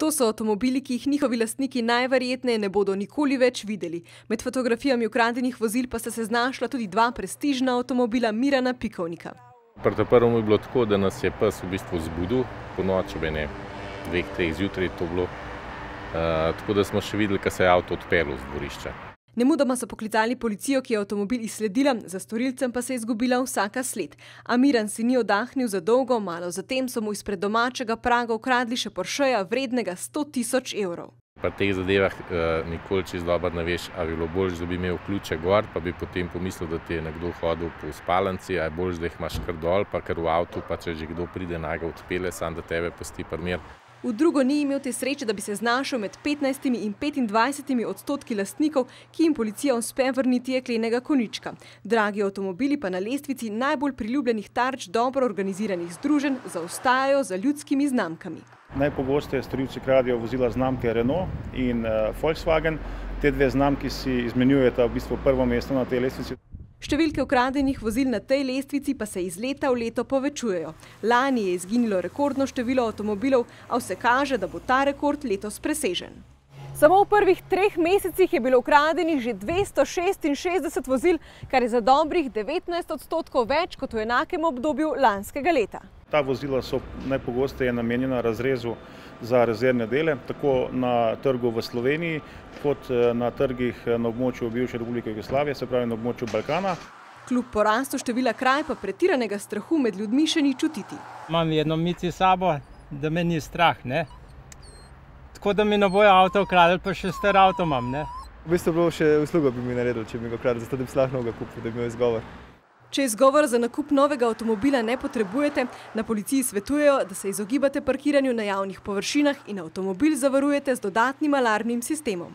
To so avtomobili, ki jih njihovi lastniki najverjetneje ne bodo nikoli več videli. Med fotografijami ukradenih vozil pa sta se znašla tudi dva prestižna avtomobila Mirana Pikovnika. Prvo je bilo tako, da nas je pes v bistvu zbudil, po noči, 2-3 zjutraj to bilo. Tako da smo še videli, ko se je avto odpeljal z dvorišča. Nemudoma so poklicali policijo, ki je avtomobil izsledila, za storilcem pa se je izgubila vsaka sled. A Miran si ni oddahnil za dolgo, malo zatem so mu izpred domačega praga ukradli še Porscheja vrednega 100 000 evrov. Pa teh zadevah nikoli čisto dobro ne veš, a bi bilo boljše, da bi imel ključe gor, pa bi potem pomislil, da ti je nekdo hodil po spalnici, a je boljše, da jih imaš kar dol, pa kar v avtu, pa če že kdo pride, naj ga odpelje, sam da tebe pusti pri miru. V drugo ni imel te sreče, da bi se znašel med 15 in 25% lastnikov, ki jim policija uspe vrniti jeklenega konjička. Dragi avtomobili pa na lestvici najbolj priljubljenih tarč dobro organiziranih združenj zaostajajo za ljudskimi znamkami. Najpogosteje storilci kradejo vozila znamke Renault in Volkswagen. Te dve znamki si izmenjujeta v bistvu prvo mesto na tej lestvici. Številke ukradenih vozil na tej lestvici pa se iz leta v leto povečujejo. Lani je izginilo rekordno število avtomobilov, a vse kaže, da bo ta rekord letos presežen. Samo v prvih 3 mesecih je bilo ukradenih že 266 vozil, kar je za dobrih 19% več kot v enakem obdobju lanskega leta. Ta vozila so najpogosteje namenjena razrezu za rezervne dele, tako na trgu v Sloveniji, kot na trgih na območju bivše Republike Jugoslavije, se pravi na območju Balkana. Kljub porastu števila kraj pa pretiranega strahu med ljudmi še ni čutiti. Imam jedno mici sabo, da me ni strah, ne. Tako da mi ne bojo avto ukradli, pa še star avto imam, ne. V bistvu bilo še uslugo bi mi naredil, če bi ga ukradli, zato da bi slahno ga kupil, da bi imel izgovor. Če izgovor za nakup novega avtomobila ne potrebujete, na policiji svetujejo, da se izogibate parkiranju na javnih površinah in avtomobil zavarujete z dodatnim alarmnim sistemom.